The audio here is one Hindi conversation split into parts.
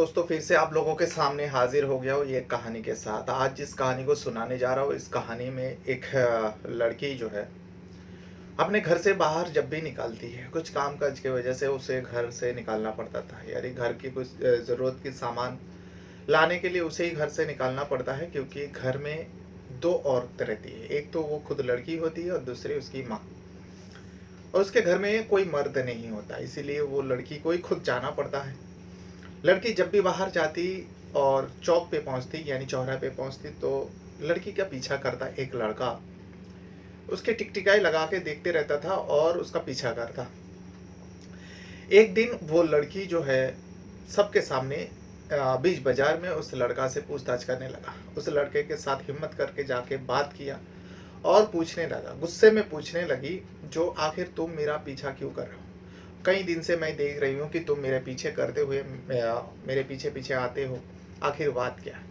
दोस्तों फिर से आप लोगों के सामने हाजिर हो गया हूँ ये कहानी के साथ। आज जिस कहानी को सुनाने जा रहा हूँ, इस कहानी में एक लड़की जो है अपने घर से बाहर जब भी निकलती है, कुछ काम काज की वजह से उसे घर से निकालना पड़ता था। यानी घर की कुछ ज़रूरत की सामान लाने के लिए उसे ही घर से निकालना पड़ता है, क्योंकि घर में दो औरतें रहती है। एक तो वो खुद लड़की होती है और दूसरी उसकी माँ। और उसके घर में कोई मर्द नहीं होता, इसीलिए वो लड़की को ही खुद जाना पड़ता है। लड़की जब भी बाहर जाती और चौक पे पहुंचती, यानी चौराहे पे पहुंचती, तो लड़की का पीछा करता एक लड़का। उसके टिकटिकाई लगा के देखते रहता था और उसका पीछा करता। एक दिन वो लड़की जो है सबके सामने बीच बाजार में उस लड़का से पूछताछ करने लगा। उस लड़के के साथ हिम्मत करके जाके बात किया और पूछने लगा, गुस्से में पूछने लगी, जो आखिर तुम मेरा पीछा क्यों कर रहे हो? कई दिन से मैं देख रही हूँ कि तुम मेरे पीछे करते हुए मेरे पीछे पीछे आते हो, आखिर बात क्या है?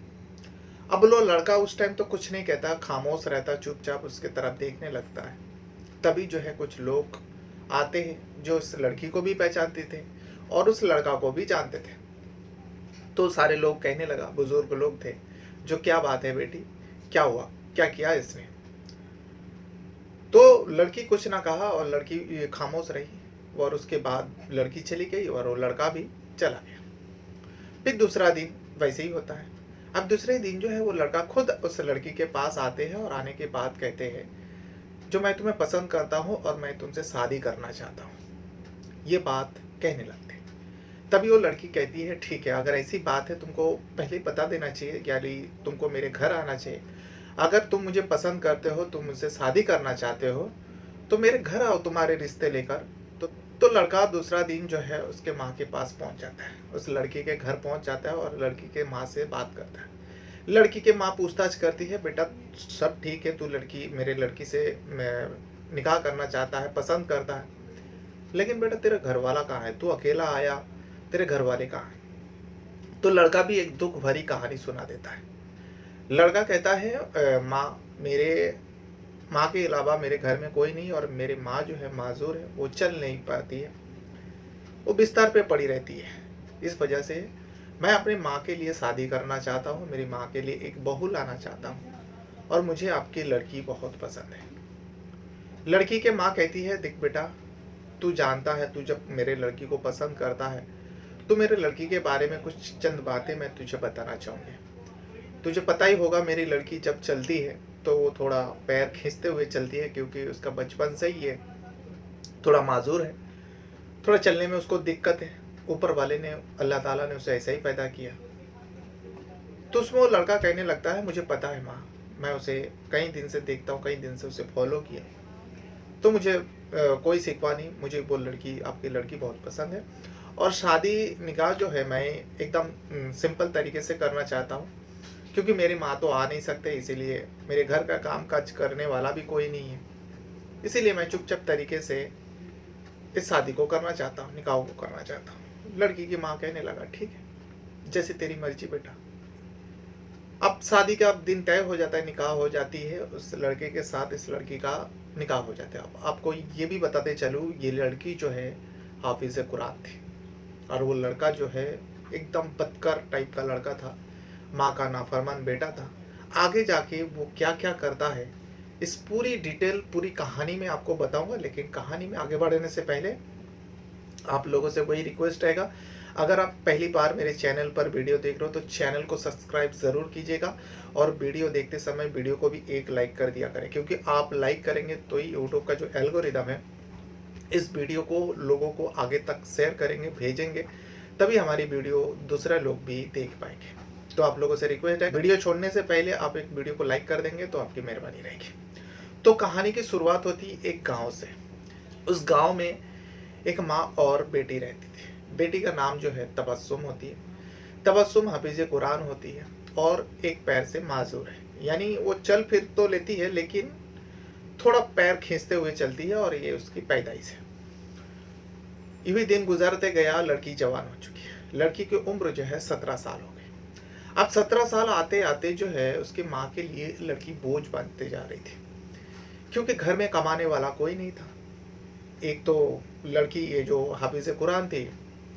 अब वो लड़का उस टाइम तो कुछ नहीं कहता, खामोश रहता, चुपचाप उसके तरफ देखने लगता है। तभी जो है कुछ लोग आते हैं जो उस लड़की को भी पहचानते थे और उस लड़का को भी जानते थे। तो सारे लोग कहने लगा, बुजुर्ग लोग थे, जो क्या बात है बेटी, क्या हुआ, क्या किया इसने? तो लड़की कुछ ना कहा और लड़की ये खामोश रही। और उसके बाद लड़की चली गई और वो लड़का भी चला गया। फिर दूसरा दिन वैसे ही होता है। अब दूसरे दिन जो है वो लड़का खुद उस लड़की के पास आते हैं और आने के बाद कहते हैं, जो मैं तुम्हें पसंद करता हूँ और मैं तुमसे शादी करना चाहता हूँ। ये बात कहने लगते हैं। तभी वो लड़की कहती है, ठीक है, अगर ऐसी बात है तुमको पहले ही बता देना चाहिए, यानी तुमको मेरे घर आना चाहिए। अगर तुम मुझे पसंद करते हो, तुम मुझसे शादी करना चाहते हो, तो मेरे घर आओ तुम्हारे रिश्ते लेकर। तो लड़का दूसरा दिन जो है उसके माँ के पास पहुंच जाता है, उस लड़की के घर पहुंच जाता है और लड़की के माँ से बात करता है। लड़की के माँ पूछताछ करती है, बेटा सब ठीक है, तू लड़की मेरे लड़की से निकाह करना चाहता है, पसंद करता है, लेकिन बेटा तेरा घर वाला कहाँ है? तू अकेला आया, तेरे घर वाले कहाँ हैं? तो लड़का भी एक दुख भरी कहानी सुना देता है। लड़का कहता है, माँ, मेरे माँ के अलावा मेरे घर में कोई नहीं और मेरी माँ जो है माजूर है, वो चल नहीं पाती है, वो बिस्तर पे पड़ी रहती है। इस वजह से मैं अपनी माँ के लिए शादी करना चाहता हूँ, मेरी माँ के लिए एक बहू लाना चाहता हूँ और मुझे आपकी लड़की बहुत पसंद है। लड़की के माँ कहती है, देख बेटा, तू जानता है, तू जब मेरे लड़की को पसंद करता है तो मेरे लड़की के बारे में कुछ चंद बातें मैं तुझे बताना चाहूँगी। तुझे पता ही होगा, मेरी लड़की जब चलती है तो वो थोड़ा पैर खींचते हुए चलती है, क्योंकि उसका बचपन से ही है, थोड़ा माजूर है, थोड़ा चलने में उसको दिक्कत है। ऊपर वाले ने, अल्लाह ताला ने उसे ऐसा ही पैदा किया। तो उसमें वो लड़का कहने लगता है, मुझे पता है माँ, मैं उसे कई दिन से देखता हूँ, कई दिन से उसे फॉलो किया, तो मुझे कोई शिकवा नहीं, मुझे वो लड़की, आपकी लड़की बहुत पसंद है और शादी निकाह जो है मैं एकदम सिंपल तरीके से करना चाहता हूँ, क्योंकि मेरी माँ तो आ नहीं सकते, इसीलिए मेरे घर का काम काज करने वाला भी कोई नहीं है, इसीलिए मैं चुपचाप तरीके से इस शादी को करना चाहता हूँ, निकाह को करना चाहता हूँ। लड़की की माँ कहने लगा, ठीक है, जैसे तेरी मर्जी बेटा। अब शादी का दिन तय हो जाता है, निकाह हो जाती है, उस लड़के के साथ इस लड़की का निकाह हो जाता है। अब आपको ये भी बताते चलूँ, ये लड़की जो है हाफिज कुरान थी और वो लड़का जो है एकदम बदकार टाइप का लड़का था, माँ का नाफरमान बेटा था। आगे जाके वो क्या क्या करता है, इस पूरी डिटेल, पूरी कहानी में आपको बताऊंगा। लेकिन कहानी में आगे बढ़ने से पहले आप लोगों से वही रिक्वेस्ट रहेगा, अगर आप पहली बार मेरे चैनल पर वीडियो देख रहे हो तो चैनल को सब्सक्राइब ज़रूर कीजिएगा और वीडियो देखते समय वीडियो को भी एक लाइक कर दिया करें, क्योंकि आप लाइक करेंगे तो ही यूट्यूब का जो एल्गोरिदम है इस वीडियो को लोगों को आगे तक शेयर करेंगे, भेजेंगे, तभी हमारी वीडियो दूसरे लोग भी देख पाएंगे। तो आप लोगों से रिक्वेस्ट है, वीडियो छोड़ने से पहले आप एक वीडियो को लाइक कर देंगे तो आपकी मेहरबानी रहेगी। तो कहानी की शुरुआत होती एक गांव से। उस गांव में एक माँ और बेटी रहती थी। बेटी का नाम जो है तबस्सुम होती है। तबस्सुम हाफिज कुरान होती है और एक पैर से माजूर है, यानी वो चल फिर तो लेती है लेकिन थोड़ा पैर खींचते हुए चलती है और ये उसकी पैदाइश है। यूं दिन गुजरते गया, लड़की जवान हो चुकी है। लड़की की उम्र जो है 17 साल हो गई। अब 17 साल आते आते जो है उसकी माँ के लिए लड़की बोझ बनते जा रही थी, क्योंकि घर में कमाने वाला कोई नहीं था। एक तो लड़की ये जो हाफिज कुरान थी,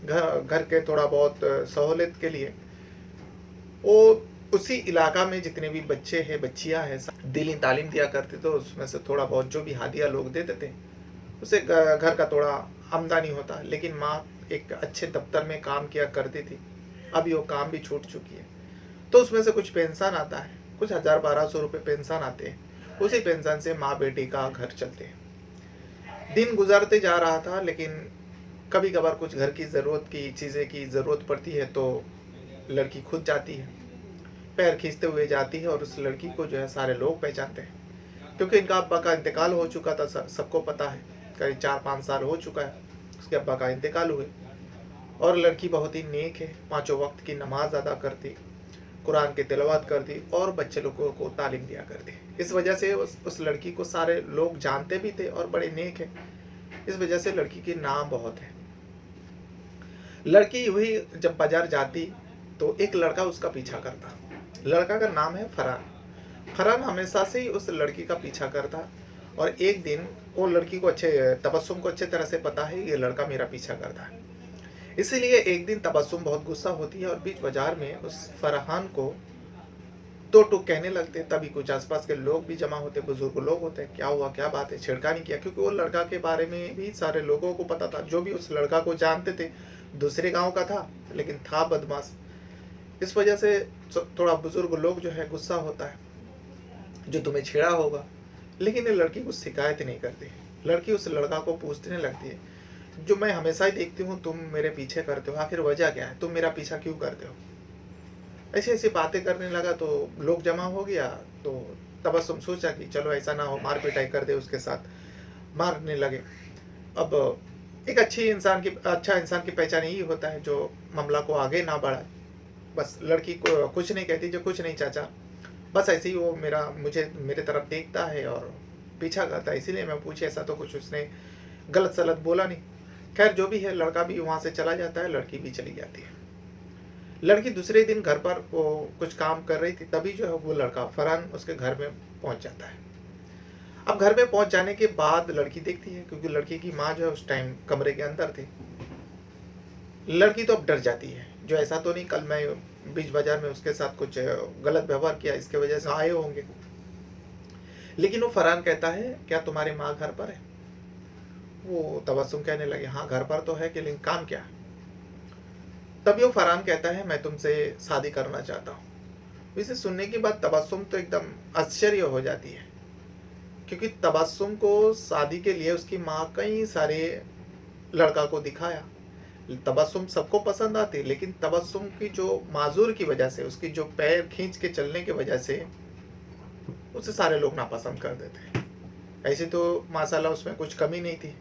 घर घर के थोड़ा बहुत सहूलियत के लिए वो उसी इलाका में जितने भी बच्चे हैं बच्चियां हैं दिली तालीम दिया करते, तो उसमें से थोड़ा बहुत जो भी हादिया लोग देते थे उसे घर का थोड़ा आमदनी होता। लेकिन माँ एक अच्छे दफ्तर में काम किया करती थी, अभी वो काम भी छूट चुकी है, तो उसमें से कुछ पेंशन आता है, कुछ 1000-1200 रुपये पेंशन आते हैं। उसी पेंशन से माँ बेटी का घर चलते हैं। दिन गुजरते जा रहा था, लेकिन कभी कभार कुछ घर की ज़रूरत की चीज़ें की ज़रूरत पड़ती है तो लड़की खुद जाती है, पैर खींचते हुए जाती है, और उस लड़की को जो है सारे लोग पहचानते हैं, क्योंकि इनका अब्बा का इंतकाल हो चुका था। सबको पता है, करीब 4-5 साल हो चुका है उसके अब्बा का इंतकाल हुए। और लड़की बहुत ही नेक है, 5 वक्त की नमाज अदा करती, कुरान की तिलावत करती और बच्चे लोगों को तालीम दिया करती। इस वजह से उस लड़की को सारे लोग जानते भी थे और बड़े नेक है, इस वजह से लड़की की नाम बहुत है। लड़की हुई जब बाजार जाती तो एक लड़का उसका पीछा करता। लड़का का नाम है फरहान। फरहान हमेशा से ही उस लड़की का पीछा करता, और एक दिन वो लड़की को तबस्सुम को अच्छे तरह से पता है ये लड़का मेरा पीछा करता है, इसीलिए एक दिन तबस्सुम बहुत गुस्सा होती है और बीच बाजार में उस फरहान को दो टूक कहने लगते। तभी कुछ आसपास के लोग भी जमा होते, बुजुर्ग लोग होते, क्या हुआ क्या बात है, छेड़खानी किया, क्योंकि वो लड़का के बारे में भी सारे लोगों को पता था। जो भी उस लड़का को जानते थे, दूसरे गांव का था लेकिन था बदमाश, इस वजह से थोड़ा बुजुर्ग लोग जो है गुस्सा होता है जो तुम्हें छेड़ा होगा। लेकिन ये लड़की कुछ शिकायत नहीं करती। लड़की उस लड़का को पूछने लगती है, जो मैं हमेशा ही देखती हूँ तुम मेरे पीछे करते हो, आखिर वजह क्या है, तुम मेरा पीछा क्यों करते हो। ऐसी ऐसी बातें करने लगा तो लोग जमा हो गया। तो तबस्सुम सोचा कि चलो ऐसा ना हो, मार पिटाई कर दे उसके साथ, मारने लगे। अब एक अच्छा इंसान की पहचान यही होता है जो मामला को आगे ना बढ़ाए। बस लड़की को कुछ नहीं कहती, जो कुछ नहीं चाचा, बस ऐसे ही वो मुझे मेरे तरफ देखता है और पीछा करता है, इसीलिए मैं पूछी। ऐसा तो कुछ उसने गलत सलत बोला नहीं। खैर जो भी है, लड़का भी वहाँ से चला जाता है, लड़की भी चली जाती है। लड़की दूसरे दिन घर पर वो कुछ काम कर रही थी, तभी जो है वो लड़का फरहान उसके घर में पहुँच जाता है। अब घर में पहुँच जाने के बाद लड़की देखती है, क्योंकि लड़की की माँ जो है उस टाइम कमरे के अंदर थी। लड़की तो अब डर जाती है, जो ऐसा तो नहीं कल मैं बीच बाजार में उसके साथ कुछ गलत व्यवहार किया इसके वजह से आए होंगे। लेकिन वो फरहान कहता है, क्या तुम्हारी माँ घर पर है। वो तबस्सुम कहने लगे, हाँ घर पर तो है, कि लेकिन काम क्या है। तभी वो फरहान कहता है, मैं तुमसे शादी करना चाहता हूँ। इसे सुनने के बाद तबस्सुम तो एकदम आश्चर्य हो जाती है, क्योंकि तबस्सुम को शादी के लिए उसकी माँ कई सारे लड़का को दिखाया। तबस्सुम सबको पसंद आती, लेकिन तबस्सुम की जो माजूर की वजह से, उसकी जो पैर खींच के चलने की वजह से उसे सारे लोग नापसंद कर देते। ऐसे तो माशाल्लाह उसमें कुछ कमी नहीं थी,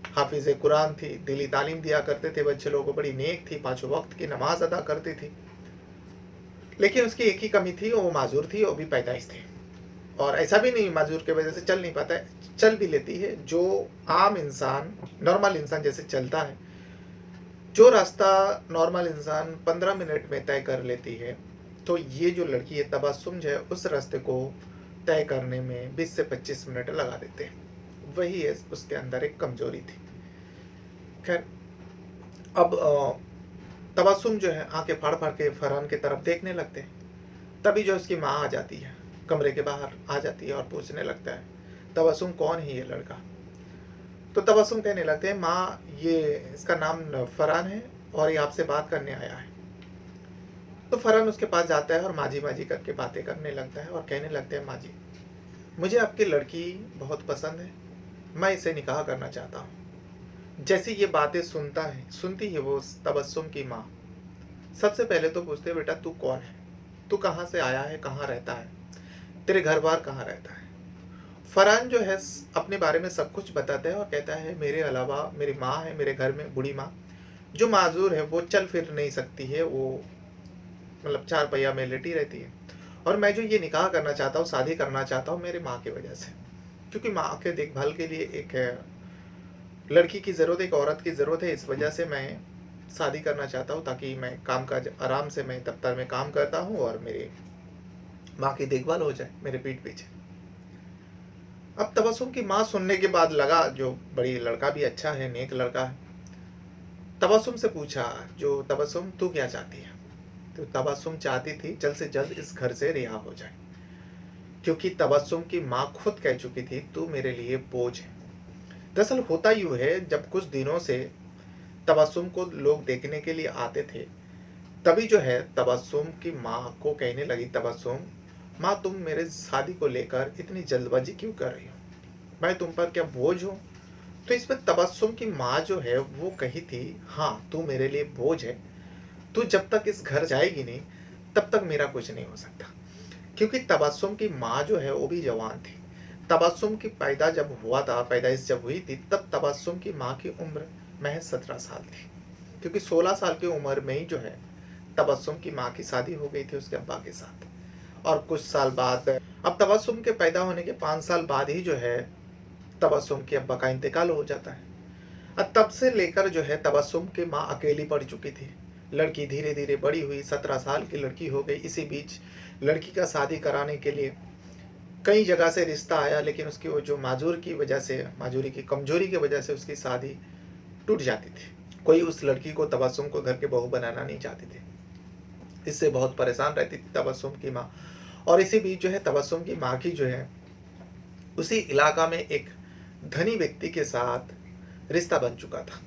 हाफिज़ कुरान थी, दिली तालीम दिया करते थे बच्चे लोगों को, बड़ी नेक थी, 5 वक्त की नमाज अदा करती थी। लेकिन उसकी एक ही कमी थी, वो माजूर थी, वो भी पैदाइश थी। और ऐसा भी नहीं माजूर की वजह से चल नहीं पाता है, चल भी लेती है, जो आम इंसान नॉर्मल इंसान जैसे चलता है। जो रास्ता नॉर्मल इंसान 15 मिनट में तय कर लेती है, तो ये जो लड़की है तबस्सुम जो है उस रास्ते को तय करने में 20 से 25 मिनट लगा देते हैं। वही है उसके अंदर एक कमजोरी थी। खैर अब तबस्सुम जो है आंखें फाड़ फाड़ के फरहान की तरफ देखने लगते हैं। तभी जो उसकी माँ आ जाती है, कमरे के बाहर आ जाती है और पूछने लगता है, तबस्सुम कौन है ये लड़का। तो तबस्सुम कहने लगते हैं, माँ ये इसका नाम फरहान है और ये आपसे बात करने आया है। तो फरहान उसके पास जाता है और माजी माजी करके बातें करने लगता है और कहने लगते हैं, माँ जी मुझे आपकी लड़की बहुत पसंद है, मैं इसे निकाह करना चाहता हूँ। जैसे ये बातें सुनती है वो तबस्सुम की माँ सबसे पहले तो पूछते, बेटा तू कौन है, तू कहाँ से आया है, कहाँ रहता है, तेरे घर बार कहाँ रहता है। फरहान जो है अपने बारे में सब कुछ बताता है और कहता है, मेरे अलावा मेरी माँ है, मेरे घर में बूढ़ी माँ जो माजूर है, वो चल फिर नहीं सकती है, वो मतलब 4 पहिया में लेटी रहती है। और मैं जो ये निकाह करना चाहता हूँ, शादी करना चाहता हूँ मेरी माँ की वजह से, क्योंकि माँ के देखभाल के लिए एक लड़की की ज़रूरत, एक औरत की ज़रूरत है। इस वजह से मैं शादी करना चाहता हूँ, ताकि मैं काम काज आराम से, मैं दफ्तर में काम करता हूँ और मेरी माँ की देखभाल हो जाए मेरे पीठ पीछे। अब तबस्सुम की माँ सुनने के बाद लगा, जो बड़ी लड़का भी अच्छा है, नेक लड़का है, तबस्सुम से पूछा, जो तबस्सुम तू क्या चाहती है? तो तबस्सुम चाहती थी जल्द से जल्द इस घर से रिहा हो जाए, क्योंकि तबस्सुम की माँ खुद कह चुकी थी तू मेरे लिए बोझ है। दरअसल होता यूँ है, जब कुछ दिनों से तबस्सुम को लोग देखने के लिए आते थे, तभी जो है तबस्सुम की माँ को कहने लगी, तबस्सुम माँ तुम मेरे शादी को लेकर इतनी जल्दबाजी क्यों कर रही हो? मैं तुम पर क्या बोझ हूँ? तो इसमें तबस्सुम की माँ जो है वो कही थी, हाँ तू मेरे लिए बोझ है, तू जब तक इस घर जाएगी नहीं तब तक मेरा कुछ नहीं हो सकता। क्योंकि तबस्सुम की माँ जो है वो भी जवान थी। तबस्सुम की पैदाइश जब हुई थी, तब तबस्सुम की माँ की उम्र महज 17 साल थी। क्योंकि 16 साल की उम्र में ही जो है तबस्सुम की माँ की शादी हो गई थी उसके अब्बा के साथ। और कुछ साल बाद, अब तबस्सुम के पैदा होने के 5 साल बाद ही जो है तबस्सुम के अब्बा का इंतकाल हो जाता है। तब से लेकर जो है तबस्सुम की माँ अकेली पड़ चुकी थी। लड़की धीरे धीरे बड़ी हुई, 17 साल की लड़की हो गई। इसी बीच लड़की का शादी कराने के लिए कई जगह से रिश्ता आया, लेकिन उसकी वो जो माजूरी की कमजोरी की वजह से उसकी शादी टूट जाती थी। कोई उस लड़की को, तबस्सुम को घर के बहू बनाना नहीं चाहते थे। इससे बहुत परेशान रहती थी तबस्सुम की माँ। और इसी बीच जो है तबस्सुम की माँ की जो है उसी इलाका में एक धनी व्यक्ति के साथ रिश्ता बन चुका था।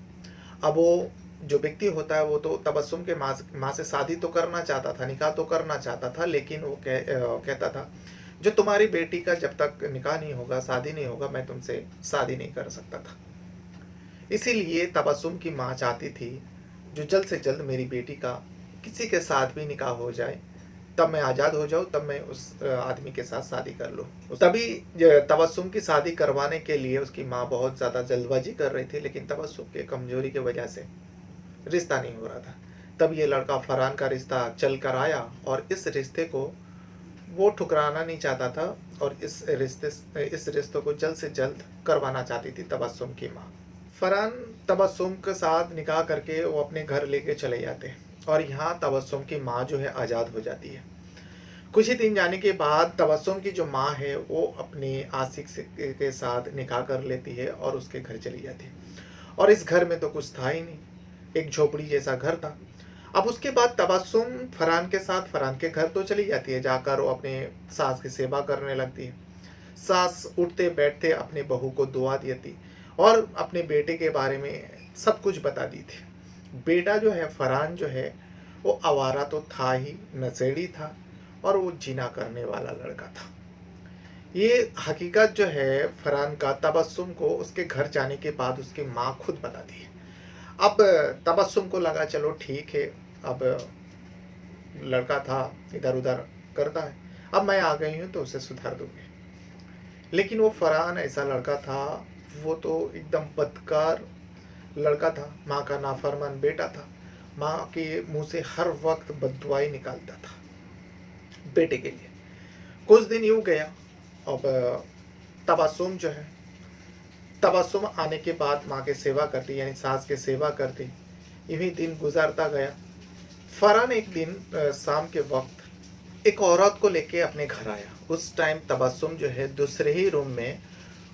अब वो जो व्यक्ति होता है वो तो तबस्सुम के माँ से शादी तो करना चाहता था, निकाह तो करना चाहता था, लेकिन वो कहता था जो तुम्हारी बेटी का जब तक निकाह नहीं होगा, शादी नहीं होगा, मैं तुमसे शादी नहीं कर सकता था। इसीलिए तबस्सुम की माँ चाहती थी जो जल्द से जल्द मेरी बेटी का किसी के साथ भी निकाह हो जाए, तब मैं आज़ाद हो जाऊँ, तब मैं उस आदमी के साथ शादी कर लूँ। तभी तबस्सुम की शादी करवाने के लिए उसकी माँ बहुत ज़्यादा जल्दबाजी कर रही थी, लेकिन तबस्सुम के कमजोरी की वजह से रिश्ता नहीं हो रहा था। तब ये लड़का फरहान का रिश्ता चल कर आया और इस रिश्ते को वो ठुकराना नहीं चाहता था, और इस रिश्ते को जल्द से जल्द करवाना चाहती थी तबस्सुम की माँ। फरहान तबस्सुम के साथ निकाह करके वो अपने घर लेके चले जाते हैं, और यहाँ तबस्सुम की माँ जो है आज़ाद हो जाती है। कुछ ही दिन जाने के बाद तबस्सुम की जो माँ है वो अपने आशिक के साथ निकाह कर लेती है और उसके घर चली जाती है। और इस घर में तो कुछ था ही नहीं, एक झोपड़ी जैसा घर था। अब उसके बाद तबस्सुम फरहान के साथ फरहान के घर तो चली जाती है, जाकर वो अपने सास की सेवा करने लगती है। सास उठते बैठते अपने बहू को दुआ देती और अपने बेटे के बारे में सब कुछ बता दी थी। बेटा जो है फरहान जो है वो आवारा तो था ही, नशेड़ी था, और वो जिना करने वाला लड़का था। ये हकीकत जो है फरहान का तबस्सुम को उसके घर जाने के बाद उसकी माँ खुद बताती है। अब तबस्सुम को लगा चलो ठीक है, अब लड़का था इधर उधर करता है, अब मैं आ गई हूँ तो उसे सुधार दूंगी। लेकिन वो फरहान ऐसा लड़का था, वो तो एकदम बदकार लड़का था, माँ का नाफरमान बेटा था, माँ के मुंह से हर वक्त बददुआई निकालता था बेटे के लिए। कुछ दिन यूँ गया। अब तबस्सुम जो है, तबस्सुम आने के बाद माँ के सेवा करती, यानी सास के सेवा करती। यूँ दिन गुजरता गया। फरहान एक दिन शाम के वक्त एक औरत को लेके अपने घर आया। उस टाइम तबस्सुम जो है दूसरे ही रूम में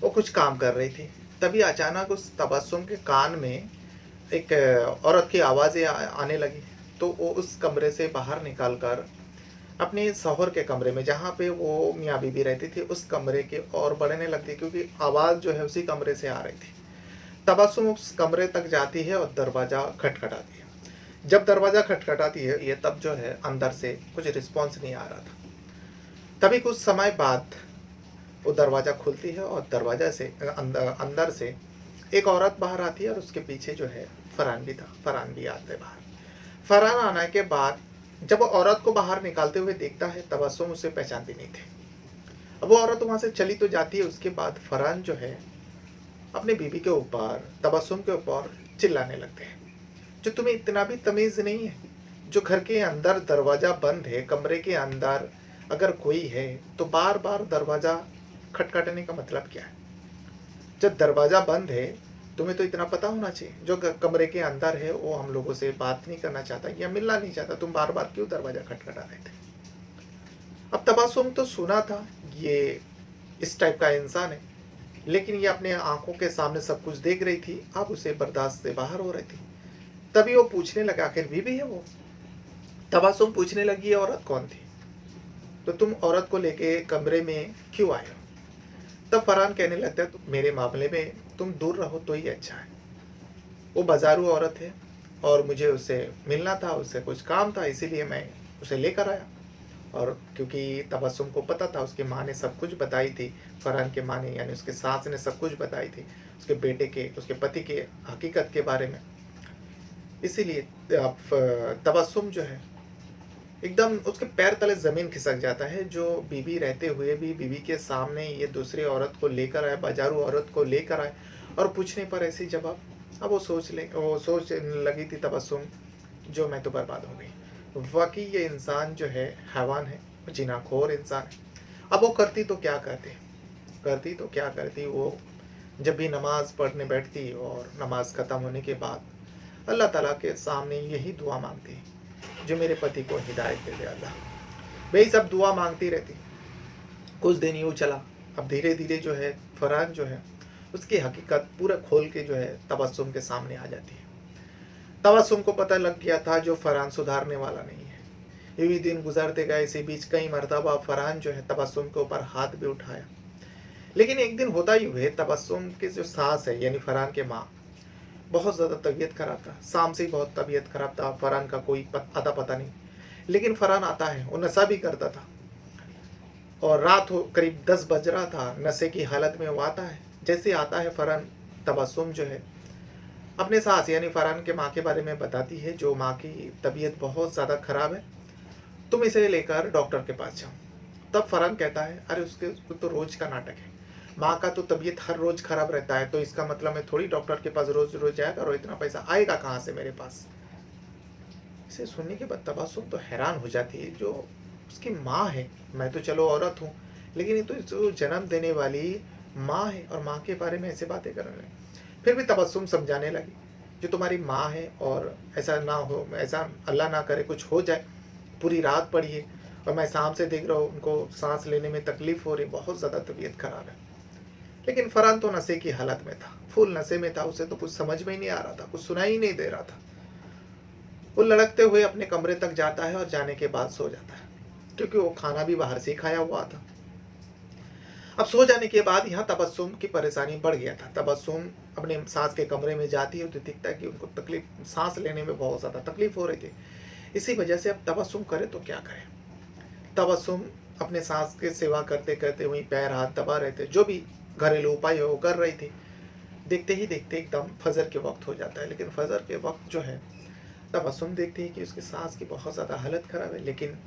वो कुछ काम कर रही थी। तभी अचानक उस तबस्सुम के कान में एक औरत की आवाज़ें आने लगी। तो वो उस कमरे से बाहर निकाल कर अपने शौहर के कमरे में, जहाँ पे वो मियाँ बीबी रहती थी, उस कमरे के और बढ़ने लगती, क्योंकि आवाज़ जो है उसी कमरे से आ रही थी। तबस्सुम उस कमरे तक जाती है और दरवाज़ा खटखटाती है। जब दरवाज़ा खटखटाती है ये, तब जो है अंदर से कुछ रिस्पॉन्स नहीं आ रहा था। तभी कुछ समय बाद वो दरवाज़ा खुलती है और दरवाज़ा से अंदर से एक औरत बाहर आती है, और उसके पीछे जो है फरहान भी था। फरहान भी आते बाहर। फरहान आने के बाद जब वो औरत को बाहर निकालते हुए देखता है, तबस्सुम उसे पहचानती नहीं थी। अब वो औरत वहाँ से चली तो जाती है। उसके बाद फरहान जो है अपने बीबी के ऊपर, तबस्सुम के ऊपर चिल्लाने लगते हैं, जो तुम्हें इतना भी तमीज़ नहीं है? जो घर के अंदर दरवाज़ा बंद है, कमरे के अंदर अगर कोई है तो बार बार दरवाज़ा खटखटाने का मतलब क्या है? जब दरवाज़ा बंद है तुम्हें तो इतना पता होना चाहिए, जो कमरे के अंदर है वो हम लोगों से बात नहीं करना चाहता या मिलना नहीं चाहता, तुम बार बार क्यों दरवाज़ा खटखटा रहे थे? अब तबस्सुम तो सुना था ये इस टाइप का इंसान है, लेकिन ये अपने आंखों के सामने सब कुछ देख रही थी। अब उसे बर्दाश्त से बाहर हो रही थी। तभी वो पूछने लगा, आखिर बीवी है वो। तबस्सुम पूछने लगी, ये औरत कौन थी, तो तुम औरत को लेके कमरे में क्यों आए हो? तब फरहान कहने लगता है, तो मेरे मामले में तुम दूर रहो तो ही अच्छा है। वो बाजारू औरत है और मुझे उससे मिलना था, उससे कुछ काम था, इसीलिए मैं उसे लेकर आया। और क्योंकि तबस्सुम को पता था, उसकी माँ ने सब कुछ बताई थी, फरहान की माँ ने यानी उसके सास ने सब कुछ बताई थी उसके बेटे के, उसके पति के हकीकत के बारे में। इसीलिए तबस्सुम जो है एकदम उसके पैर तले ज़मीन खिसक जाता है, जो बीवी रहते हुए भी बीवी के सामने ये दूसरी औरत को लेकर आए, बाजारू औरत को लेकर आए और पूछने पर ऐसी जवाब। अब वो सोचने लगी थी तबस्सुम, जो मैं तो बर्बाद हो गई। वाकई ये इंसान जो है हैवान है, जिनाखोर इंसान है। अब वो करती वो जब भी नमाज पढ़ने बैठती और नमाज ख़त्म होने के बाद अल्लाह ताला के सामने यही दुआ मांगती, जो मेरे पति को हिदायत दे दे अल्लाह। वही सब दुआ मांगती रहती। कुछ दिन यूँ चला। अब धीरे धीरे जो है फरहान जो है उसकी हकीकत पूरा खोल के जो है तबस्सुम के सामने आ जाती है। तबस्सुम को पता लग गया था जो फरहान सुधारने वाला नहीं है। ये भी दिन गुजरते गए, इसी बीच कई मरतबा फरहान जो है तबस्सुम के ऊपर हाथ भी उठाया। लेकिन एक दिन होता ही हुए तबस्सुम की जो सास है यानी फरहान के माँ, बहुत ज़्यादा तबीयत खराब था। शाम से ही बहुत तबीयत खराब था। फरहान का कोई अता पता नहीं। लेकिन फरहान आता है, वो नशा भी करता था और रात हो करीब 10 बज रहा था, नशे की हालत में वो आता है। जैसे आता है फरहान, तबस्सुम जो है अपने सास यानी फरहान के माँ के बारे में बताती है, जो माँ की तबीयत बहुत ज़्यादा खराब है, तुम इसे लेकर डॉक्टर के पास जाओ। तब फरहान कहता है, अरे उसको तो रोज़ का नाटक है, माँ का तो तबीयत हर रोज़ खराब रहता है, तो इसका मतलब मैं थोड़ी डॉक्टर के पास रोज़ रोज़ जाएगा और इतना पैसा आएगा कहाँ से मेरे पास। इसे सुनने के बाद तबस्सुम तो हैरान हो जाती है, जो उसकी माँ है, मैं तो चलो औरत हूँ, लेकिन ये तो जो जन्म देने वाली माँ है और माँ के बारे में ऐसे बातें कर रहे हैं। फिर भी तबस्सुम समझाने लगी, जो तुम्हारी माँ है और ऐसा ना हो, ऐसा अल्लाह ना करे कुछ हो जाए, पूरी रात पड़ी है और मैं शाम से देख रहा हूँ उनको सांस लेने में तकलीफ हो रही, बहुत ज़्यादा तबीयत खराब है। लेकिन फरहान तो नशे की हालत में था, फुल नशे में था, उसे तो कुछ समझ में ही नहीं आ रहा था, कुछ सुनाई ही नहीं दे रहा था। वो लड़कते हुए अपने कमरे तक जाता है और जाने के बाद सो जाता है, क्योंकि वो खाना भी बाहर से ही खाया हुआ था। अब सो जाने के बाद यहाँ तबस्सुम की परेशानी बढ़ गया था। तबस्सुम अपने सास के कमरे में जाती है तो दिखता है कि उनको तकलीफ, सांस लेने में बहुत ज़्यादा तकलीफ हो रही थी। इसी वजह से अब तबस्सुम करे तो क्या करे। तबस्सुम अपने सास की सेवा करते करते वहीं पैर हाथ दबा रहे थे, जो भी घरेलू उपाय हो कर रही थी। देखते ही देखते एकदम फजर के वक्त हो जाता है। लेकिन फजर के वक्त जो है तबस्सुम देखती है कि उसकी सास की बहुत ज़्यादा हालत ख़राब है, लेकिन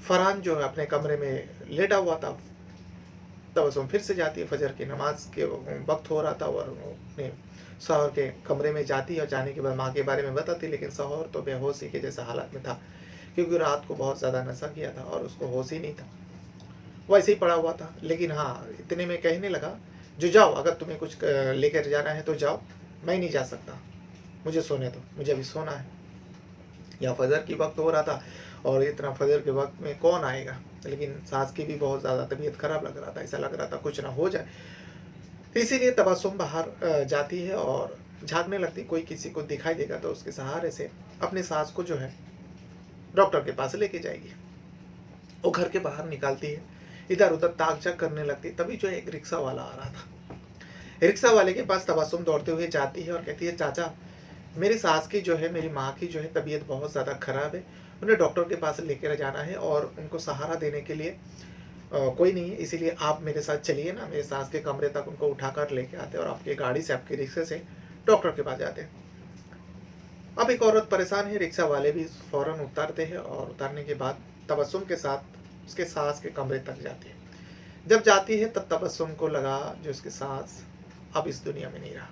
फरहान जो है अपने कमरे में लेटा हुआ था। तबस्सुम फिर से जाती है, फजर की नमाज के वक्त हो रहा था और वो अपने शौहर के कमरे में जाती है और जाने के बाद माँ के बारे में बताती, लेकिन शौहर तो बेहोशी के जैसा हालत में था, क्योंकि रात को बहुत ज़्यादा नशा किया था और उसको होश ही नहीं था, वैसे ही पड़ा हुआ था। लेकिन हाँ, इतने में कहने लगा, जो जाओ, अगर तुम्हें कुछ लेकर जाना है तो जाओ, मैं नहीं जा सकता, मुझे सोने दो, मुझे अभी सोना है। या फजर की वक्त हो रहा था और इतना फजर के वक्त में कौन आएगा। लेकिन सास की भी बहुत ज़्यादा तबीयत खराब लग रहा था, ऐसा लग रहा था कुछ ना हो जाए। इसीलिए तबस्सुम बाहर जाती है और झाँकने लगती, कोई किसी को दिखाई देगा तो उसके सहारे से अपने सास को जो है डॉक्टर के पास लेके जाएगी। वो घर के बाहर निकालती है, इधर उधर ताक झाक करने लगती। तभी जो है एक रिक्शा वाला आ रहा था। रिक्शा वाले के पास तबस्सुम दौड़ते हुए जाती है और कहती है, चाचा, मेरी सास की जो है, मेरी माँ की जो है तबीयत बहुत ज़्यादा ख़राब है, उन्हें डॉक्टर के पास लेकर जाना है और उनको सहारा देने के लिए कोई नहीं है, इसीलिए आप मेरे साथ चलिए ना, मेरे सास के कमरे तक उनको उठाकर लेके आते हैं और आपकी गाड़ी से, आपके रिक्शे से डॉक्टर के पास जाते हैं। अब एक औरत परेशान है, रिक्शा वाले भी फ़ौरन उतारते हैं और उतारने के बाद तबस्सुम के साथ उसके सास के कमरे तक जाती है। जब जाती है तब तबस्सुम को लगा जो उसकी सास अब इस दुनिया में नहीं रहा।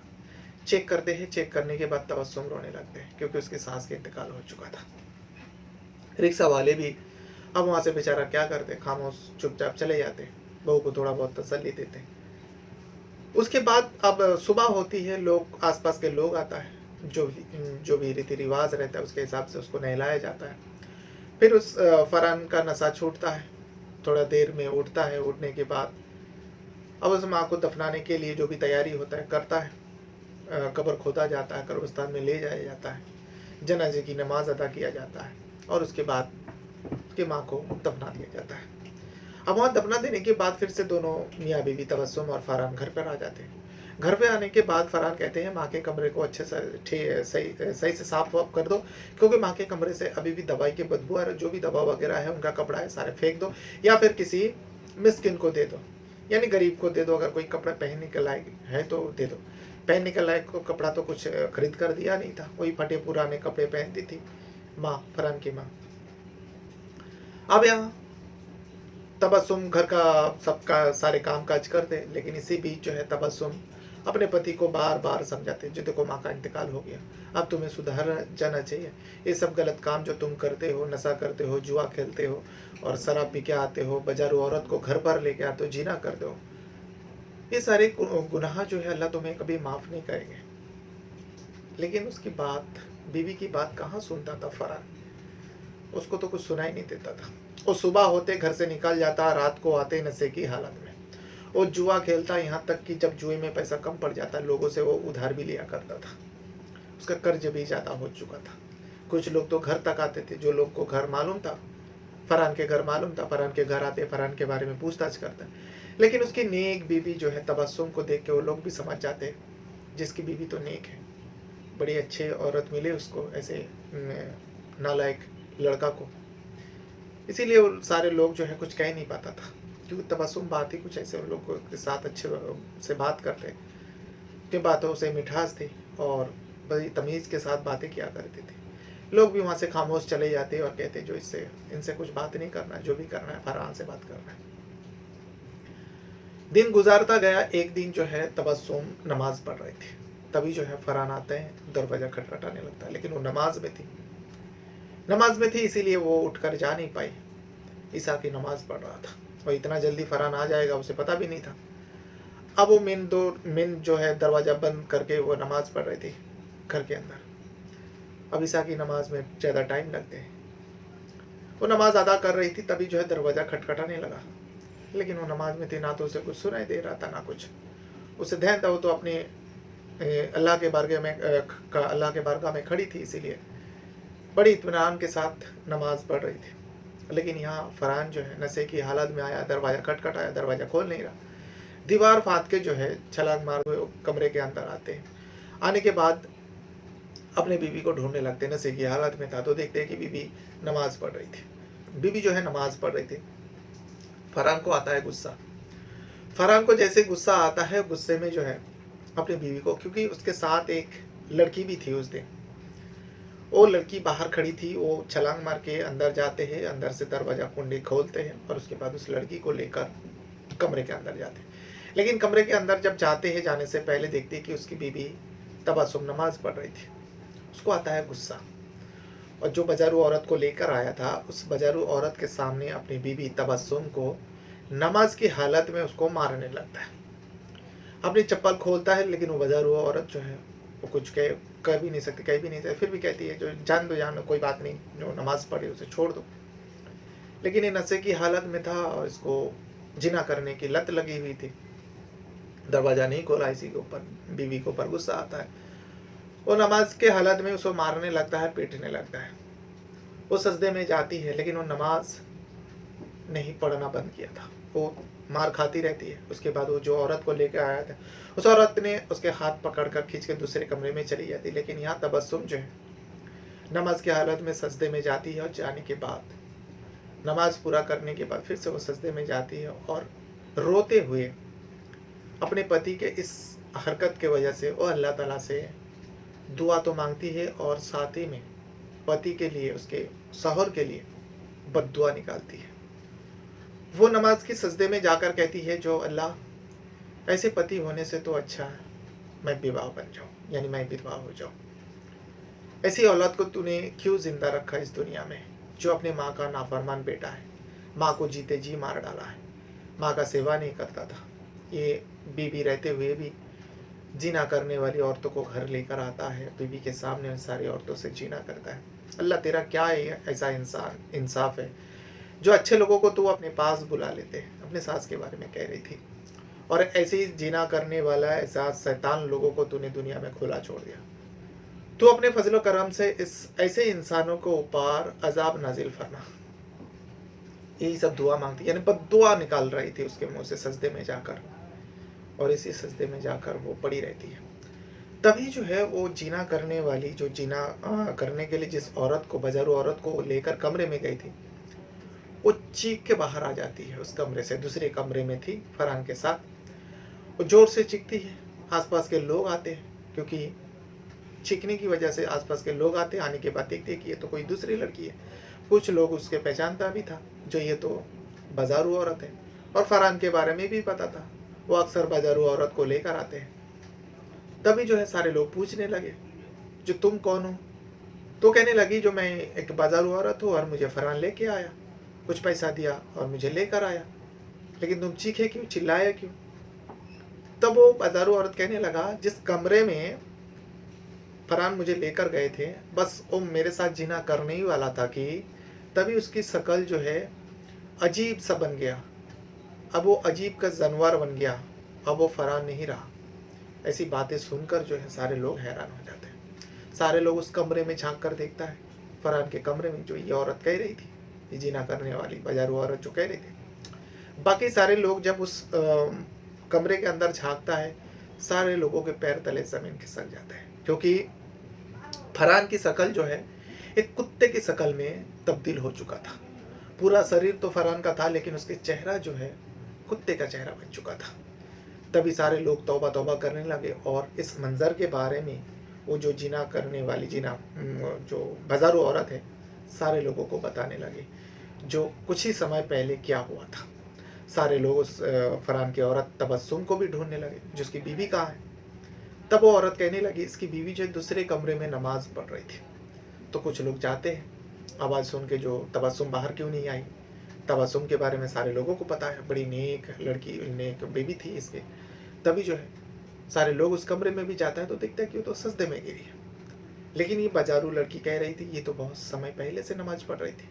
चेक करते हैं, चेक करने के बाद तबस्सुम रोने लगते हैं, क्योंकि उसकी सास का इंतकाल हो चुका था। रिक्शा वाले भी अब वहाँ से बेचारा क्या करते, खामोश चुपचाप चले जाते, बहू को थोड़ा बहुत तसल्ली देते। उसके बाद अब सुबह होती है, लोग, आसपास के लोग आता है, जो भी रीति रिवाज रहता है उसके हिसाब से उसको नहलाया जाता है। फिर उस फरहान का नशा छूटता है, थोड़ा देर में उठता है। उठने के बाद अब उस माँ को दफनाने के लिए जो भी तैयारी होता है करता है। कब्र खोदा जाता है, कब्रिस्तान में ले जाया जाता है, जनाजे की नमाज अदा किया जाता है और उसके बाद उसकी माँ को दफना दिया जाता है। अब वहाँ दफना देने के बाद फिर से दोनों मियाँ बीवी तबस्सुम और फरहान घर पर आ जाते हैं। घर पे आने के बाद फरहान कहते हैं माँ के कमरे को अच्छे से सही से साफ वाफ कर दो, क्योंकि माँ के कमरे से अभी भी दवाई की बदबू आ रही है। जो भी दवा वगैरह है, उनका कपड़ा है, सारे फेंक दो या फिर किसी मिस्किन को दे दो, यानी गरीब को दे दो। अगर कोई कपड़ा पहनने के लायक है तो दे दो। पहनने के लायक को कपड़ा तो कुछ खरीद कर दिया नहीं था, वही फटे पुराने कपड़े पहनती थी माँ, फरहान की माँ। अब यहाँ तबस्सुम घर का सबका सारे काम काज करते, लेकिन इसी बीच जो है तबस्सुम अपने पति को बार बार समझाते, जो देखो माँ का इंतकाल हो गया, अब तुम्हें सुधर जाना चाहिए। ये सब गलत काम जो तुम करते हो, नशा करते हो, जुआ खेलते हो और शराब पी के आते हो, बाजारू औरत को घर पर लेके आते हो, जीना करते हो, ये सारे गुनाह जो है अल्लाह तुम्हें कभी माफ़ नहीं करेंगे। लेकिन उसकी बात, बीवी की बात कहाँ सुनता था फरहान, उसको तो कुछ सुनाई नहीं देता था। वो सुबह होते घर से निकल जाता, रात को आते नशे की हालत में वो जुआ खेलता, यहाँ तक कि जब जुए में पैसा कम पड़ जाता लोगों से वो उधार भी लिया करता था। उसका कर्ज भी ज़्यादा हो चुका था। कुछ लोग तो घर तक आते थे, जो लोग को घर मालूम था, फरहान के घर मालूम था, फरहान के घर आते, फरहान के बारे में पूछताछ करता। लेकिन उसकी नेक बीवी जो है तबस्सुम को देख के वो लोग भी समझ जाते, जिसकी बीवी तो नेक है, बड़ी अच्छी औरत मिले उसको, ऐसे नालायक लड़का को। इसीलिए वो सारे लोग जो है कुछ कह नहीं पाता था, क्योंकि तबस्सुम बात ही कुछ ऐसे उन लोग के साथ अच्छे से बात करते, उनकी बातों से मिठास थी और बड़ी तमीज़ के साथ बातें किया करती थी। लोग भी वहाँ से खामोश चले जाते और कहते जो इससे इनसे कुछ बात नहीं करना, जो भी करना है फरहान से बात करना है। दिन गुजारता गया। एक दिन जो है तबस्सुम नमाज पढ़ रही थी, तभी जो है फरहान आते हैं, दरवाज़ा खटखटाने लगता है, लेकिन वो नमाज में थी इसीलिए वो उठकर जा नहीं पाई। ईसा की नमाज पढ़ रहा था और इतना जल्दी फरहान आ जाएगा उसे पता भी नहीं था। अब वो मिन जो है दरवाज़ा बंद करके वो नमाज पढ़ रही थी घर के अंदर। अब ईसा की नमाज में ज़्यादा टाइम लगते हैं। वो नमाज अदा कर रही थी, तभी जो है दरवाज़ा खटखटाने लगा, लेकिन वो नमाज में थी, ना तो उसे कुछ सुनाई दे रहा था ना कुछ उसे ध्यान था। वो तो अपने अल्लाह के बारगाह में खड़ी थी, इसीलिए बड़ी इत्मीनान के साथ नमाज पढ़ रही थी। लेकिन यहाँ फरहान जो है नशे की हालत में आया, दरवाज़ा खटखटाया, दरवाज़ा खोल नहीं रहा। दीवार फाँद के जो है छलांग मार हुए कमरे के अंदर आते हैं। आने के बाद अपने बीवी को ढूंढने लगते, नशे की हालत में था तो देखते हैं कि बीवी नमाज पढ़ रही थी। बीवी जो है नमाज पढ़ रही थी। फरहान को आता है गुस्सा। फरहान को जैसे गुस्सा आता है, गुस्से में जो है अपनी बीवी को, क्योंकि उसके साथ एक लड़की भी थी उस दिन, वो लड़की बाहर खड़ी थी, वो छलांग मार के अंदर जाते हैं, अंदर से दरवाज़ा कुंडी खोलते हैं और उसके बाद उस लड़की को लेकर कमरे के अंदर जाते हैं। लेकिन कमरे के अंदर जब जाते हैं, जाने से पहले देखते हैं कि उसकी बीवी तबस्सुम नमाज पढ़ रही थी। उसको आता है गुस्सा और जो बाजारू औरत को लेकर आया था, उस बाजारू औरत के सामने अपनी बीवी तबस्सुम को नमाज की हालत में उसको मारने लगता है। अपनी चप्पल खोलता है, लेकिन वो बाजारू औरत जो है वो कुछ कर भी नहीं सकती, कह भी नहीं सकती, फिर भी कहती है जो जान दो, जान कोई बात नहीं, जो नमाज पढ़े उसे छोड़ दो। लेकिन ये नशे की हालत में था और इसको जिना करने की लत लगी हुई थी। दरवाज़ा नहीं खोला, इसी के ऊपर बीवी के ऊपर गुस्सा आता है। वो नमाज के हालत में उसको मारने लगता है, पीटने लगता है। वो सजदे में जाती है, लेकिन वो नमाज नहीं पढ़ना बंद किया था, वो मार खाती रहती है। उसके बाद वो जो औरत को लेकर आया था, उस औरत ने उसके हाथ पकड़कर खींच के दूसरे कमरे में चली जाती। लेकिन यहाँ तबस्सुम जो है नमाज की हालत में सजदे में जाती है और जाने के बाद नमाज पूरा करने के बाद फिर से वो सजदे में जाती है और रोते हुए अपने पति के इस हरकत के वजह से वो अल्लाह ताला से दुआ तो मांगती है और साथ ही में पति के लिए, उसके शौहर के लिए बद्दुआ निकालती है। वो नमाज की सजदे में जाकर कहती है, जो अल्लाह, ऐसे पति होने से तो अच्छा है मैं विवाह बन जाऊँ, यानी मैं विधवा हो जाऊँ। ऐसी औलाद को तूने क्यों जिंदा रखा इस दुनिया में, जो अपने माँ का नाफरमान बेटा है, माँ को जीते जी मार डाला है, माँ का सेवा नहीं करता था। ये बीवी रहते हुए भी जीना करने वाली औरतों को घर लेकर आता है, बीवी के सामने सारी औरतों से जीना करता है। अल्लाह तेरा क्या है ऐसा इंसाफ है, जो अच्छे लोगों को तू अपने पास बुला लेते। अपने सास के बारे में कह रही थी, और ऐसे ही जीना करने वाला ऐसा शैतान लोगों को तूने दुनिया में खुला छोड़ दिया। तू अपने फजलो करम से इस ऐसे इंसानों को ऊपर अजाब नाजिल फरमा। यही सब दुआ मांगती, यानी बद्दुआ निकाल रही थी उसके मुंह से सजदे में जाकर, और इसी सजदे में जाकर वो पड़ी रहती है। तभी जो है वो जीना करने वाली, जो जीना करने के लिए जिस औरत को, बजारू औरत को लेकर कमरे में गई थी, वो चीख के बाहर आ जाती है उस कमरे से। दूसरे कमरे में थी फरहान के साथ। वो जोर से चीखती है, आसपास के लोग आते हैं, क्योंकि चीखने की वजह से आसपास के लोग आते, आने के बाद देखते कि ये तो कोई दूसरी लड़की है। कुछ लोग उसके पहचानता भी था, जो ये तो बाजारू औरत है, और फरहान के बारे में भी पता था, वो अक्सर बाजारू औरत को लेकर आते हैं। तभी जो है सारे लोग पूछने लगे, जो तुम कौन हो? तो कहने लगी, जो मैं एक बाजारू औरत हूँ और मुझे फरहान लेके आया, कुछ पैसा दिया और मुझे लेकर आया, लेकिन तुम चीखे क्यों, चिल्लाए क्यों? तब वो बाजारू औरत कहने लगा, जिस कमरे में फरहान मुझे लेकर गए थे, बस वो मेरे साथ जीना करने ही वाला था कि तभी उसकी शक्ल जो है अजीब सा बन गया। अब वो अजीब का जानवर बन गया, अब वो फरहान नहीं रहा। ऐसी बातें सुनकर जो है सारे लोग हैरान हो जाते हैं। सारे लोग उस कमरे में झांक कर देखता है, फरहान के कमरे में, जो ये औरत कह रही थी, ये जीना करने वाली बाजारू औरत जो कह रही थी। बाकी सारे लोग जब उस कमरे के अंदर झांकता है, सारे लोगों के पैर तले जमीन खिसक जाते हैं, क्योंकि फरहान की शक्ल जो है एक कुत्ते की शक्ल में तब्दील हो चुका था। पूरा शरीर तो फरहान का था, लेकिन उसके चेहरा जो है कुत्ते का चेहरा बन चुका था। तभी सारे लोग तौबा तौबा करने लगे, और इस मंजर के बारे में वो जो जीना करने वाली, जीना जो बाजारू औरत है, सारे लोगों को बताने लगे जो कुछ ही समय पहले क्या हुआ था। सारे लोग उस फरहान की औरत तबस्सुम को भी ढूंढने लगे, जिसकी बीवी कहाँ है। तब वो औरत कहने लगी, इसकी बीवी जो दूसरे कमरे में नमाज पढ़ रही थी। तो कुछ लोग जाते हैं, आवाज़ सुन के, जो तबस्सुम बाहर क्यों नहीं आई। तबस्सुम के बारे में सारे लोगों को पता है, बड़ी नेक लड़की, नेक बेबी थी इसके। तभी जो है सारे लोग उस कमरे में भी जाता है, तो देखता है कि वो तो सजदे में गिरी है। लेकिन ये बाजारू लड़की कह रही थी, ये तो बहुत समय पहले से नमाज पढ़ रही थी।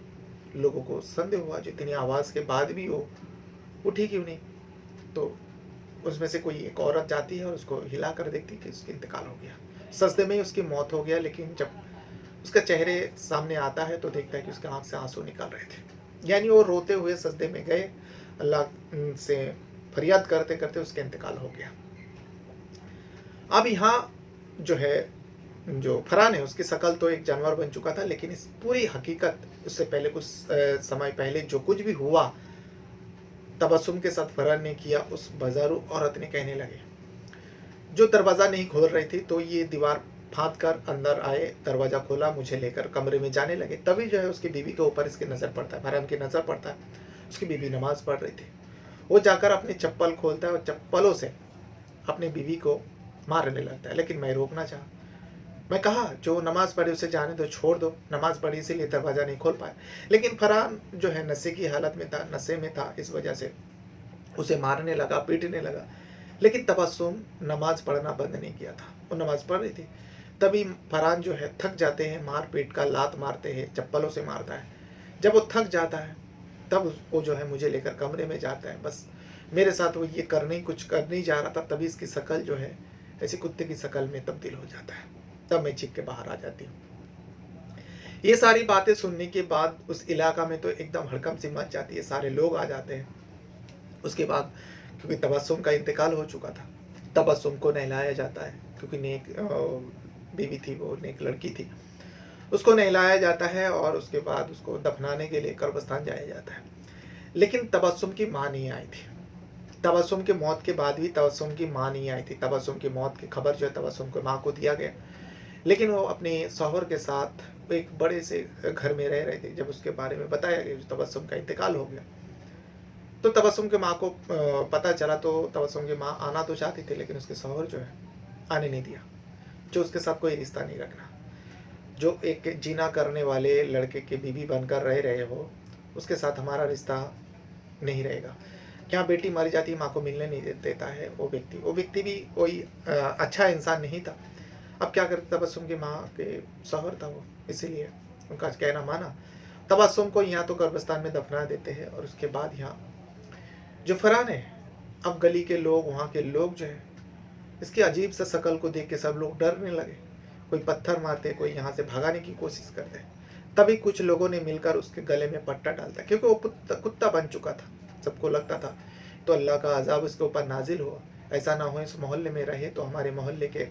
लोगों को संदेह हुआ, जो इतनी आवाज़ के बाद भी वो उठी क्यों नहीं। तो उसमें से कोई एक औरत जाती है और उसको हिला कर देखती कि उसका इंतकाल हो गया, सजदे में ही उसकी मौत हो गया। लेकिन जब उसका चेहरे सामने आता है तो देखता है कि उसके आँख से आंसू निकल रहे थे, यानी वो रोते हुए सजदे में गए, अल्लाह से फरियाद करते करते उसका इंतकाल हो गया। अब यहाँ जो है, जो फरहान है, उसकी शक्ल तो एक जानवर बन चुका था, लेकिन इस पूरी हकीकत, उससे पहले कुछ समय पहले जो कुछ भी हुआ तबस्सुम के साथ फरहान ने किया, उस बाजारू औरत ने कहने लगे। जो दरवाज़ा नहीं खोल रही थी, तो ये दीवार फाँद कर अंदर आए, दरवाज़ा खोला, मुझे लेकर कमरे में जाने लगे। तभी जो है उसकी बीवी के ऊपर इसकी नज़र पड़ता है, फरहान की नज़र पड़ता है। उसकी बीवी नमाज़ पढ़ रही थी। वो जाकर अपनी चप्पल खोलता है और चप्पलों से अपनी बीवी को मारने लगता है, लेकिन मैं रोकना चाहा। मैं कहा, जो नमाज़ पढ़ी उसे जाने दो, छोड़ दो, नमाज़ पढ़ी इसीलिए दरवाज़ा नहीं खोल पाया। लेकिन फरहान जो है नशे की हालत में था, नशे में था, इस वजह से उसे मारने लगा, पीटने लगा। लेकिन तबस्सुम नमाज़ पढ़ना बंद नहीं किया था, वो नमाज़ पढ़ रही थी। तभी फरहान जो है थक जाते हैं, मार पीट का, लात मारते हैं, चप्पलों से मारता है। जब वो थक जाता है, तब वो जो है मुझे लेकर कमरे में जाता है। बस मेरे साथ वो ये कुछ करने ही जा रहा था, तभी इसकी शक्ल जो है ऐसी कुत्ते की शक्ल में तब्दील हो जाता है। तब मैं चीख के बाहर आ जाती हूँ। ये सारी बातें सुनने के बाद उस इलाका में तो एकदम हड़कंप सी मच जाती है, सारे लोग आ जाते हैं। उसके बाद क्योंकि तबस्सुम का इंतकाल हो चुका था, तबस्सुम को नहलाया जाता है, क्योंकि नेक बीवी थी, वो नेक लड़की थी। उसको नहलाया जाता है और उसके बाद उसको दफनाने के लिए कब्रिस्तान जाया जाता है। लेकिन तबस्सुम की माँ नहीं आई थी। तबस्सुम की मौत के बाद भी तबस्सुम की माँ नहीं आई थी। तबस्सुम की मौत की खबर जो है तबस्सुम की माँ को दिया गया, लेकिन वो अपने शौहर के साथ एक बड़े से घर में रह रहे थे। जब उसके बारे में बताया गया, जो तबस्सुम का इंतकाल हो गया, तो तबस्सुम के माँ को पता चला। तो तबस्सुम की माँ आना तो चाहती थी, लेकिन उसके शौहर जो है आने नहीं दिया, जो उसके साथ कोई रिश्ता नहीं रखना। जो एक जीना करने वाले लड़के की बीवी बनकर रह रहे हो, उसके साथ हमारा रिश्ता नहीं रहेगा। क्या बेटी मर जाती, माँ को मिलने नहीं देता है वो व्यक्ति भी कोई अच्छा इंसान नहीं था। अब क्या करते, तबस्सुम की माँ के शौहर था वो, इसीलिए उनका कहना माना। तबस्सुम को यहाँ तो कब्रिस्तान में दफना देते हैं, और उसके बाद यहाँ जो फरहान है अब गली के लोग, वहाँ के लोग जो है, इसकी अजीब सा शक्ल को देख के सब लोग डरने लगे। कोई पत्थर मारते, कोई यहाँ से भगाने की कोशिश करते। तभी कुछ लोगों ने मिलकर उसके गले में पट्टा डालता, क्योंकि वो कुत्ता बन चुका था। सबको लगता था तो अल्लाह का अजाब उसके ऊपर नाजिल हुआ। ऐसा ना हो इस मोहल्ले में रहे तो हमारे मोहल्ले के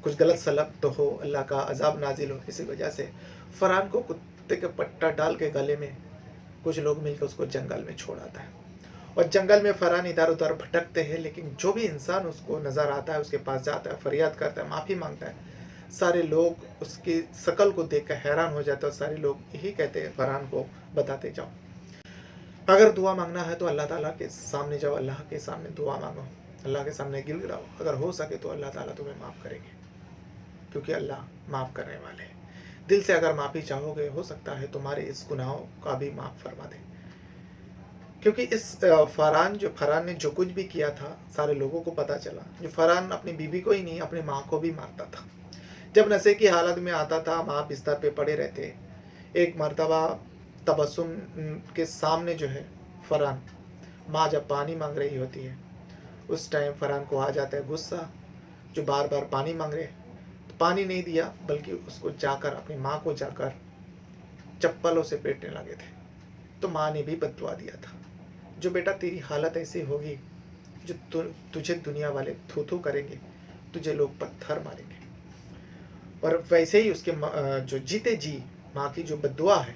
कुछ गलत सलत तो हो, अल्लाह का अजाब नाजिल हो। इसी वजह से फरहान को कुत्ते के पट्टा डाल के गले में कुछ लोग मिलकर उसको जंगल में छोड़ आता है। और जंगल में फरहान इधर उधर भटकते हैं, लेकिन जो भी इंसान उसको नज़र आता है उसके पास जाता है, फरियाद करता है, माफ़ी मांगता है, सारे लोग उसकी शक्ल को देखकर हैरान हो जाते हैं। और सारे लोग यही कहते हैं फरहान को, बताते जाओ, अगर दुआ मांगना है तो अल्लाह ताला के सामने जाओ, अल्लाह के सामने दुआ मांगो, अल्लाह के सामने गिड़गिड़ाओ। अगर हो सके तो अल्लाह ताला तुम्हें माफ़ करेंगे, क्योंकि अल्लाह माफ़ करने वाले हैं। दिल से अगर माफ़ी चाहोगे, हो सकता है तुम्हारे इस गुनाहों का भी माफ़ फरमा दे। क्योंकि इस फरहान ने जो कुछ भी किया था, सारे लोगों को पता चला। जो फरहान अपनी बीवी को ही नहीं, अपनी माँ को भी मारता था। जब नशे की हालत में आता था, माँ बिस्तर पे पड़े रहते। एक मर्तबा तबस्सुम के सामने जो है फरहान, माँ जब पानी मांग रही होती है, उस टाइम फरहान को आ जाता है गुस्सा, जो बार बार पानी मांग रहे। तो पानी नहीं दिया, बल्कि उसको जाकर, अपनी माँ को जाकर चप्पलों से पीटने लगे थे। तो माँ ने भी बद्दुआ दिया था, जो बेटा तेरी हालत ऐसी होगी, जो तुझे दुनिया वाले थू थू करेंगे, तुझे लोग पत्थर मारेंगे। और वैसे ही उसके जो जीते जी माँ की जो बद्दुआ है,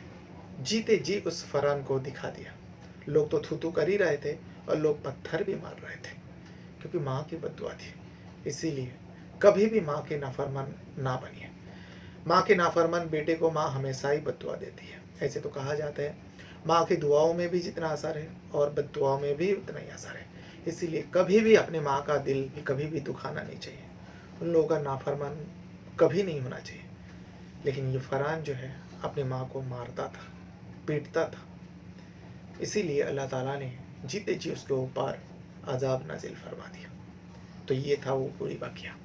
जीते जी उस फरहान को दिखा दिया। लोग तो थू थू कर ही रहे थे और लोग पत्थर भी मार रहे थे, क्योंकि माँ की बद्दुआ थी। इसीलिए कभी भी माँ के नाफरमान ना बनिए। माँ के नाफरमान बेटे को माँ हमेशा ही बद्दुआ देती है। ऐसे तो कहा जाता है, माँ की दुआओं में भी जितना असर है और बद्दुआओं में भी उतना ही असर है। इसीलिए कभी भी अपने माँ का दिल कभी भी दुखाना नहीं चाहिए, उन लोगों का नाफरमान कभी नहीं होना चाहिए। लेकिन ये फरहान जो है अपनी माँ को मारता था, पीटता था। इसीलिए अल्लाह ताला ने जीते जी उसके ऊपर अजाब नाजिल फरमा दिया। तो ये था वो पूरी वाक़या।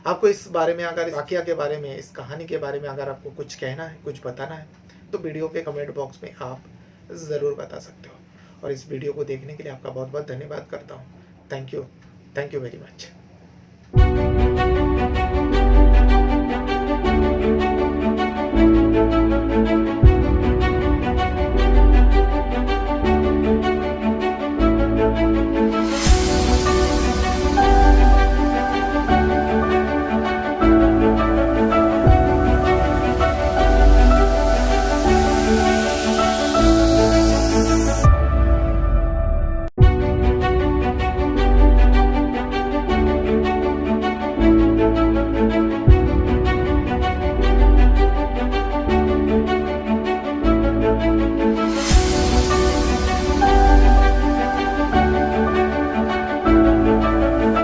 आपको इस बारे में, अगर इस वाक़या के बारे में, इस कहानी के बारे में अगर आपको कुछ कहना है, कुछ बताना है, तो वीडियो के कमेंट बॉक्स में आप ज़रूर बता सकते हो। और इस वीडियो को देखने के लिए आपका बहुत बहुत धन्यवाद करता हूँ। Thank you very much.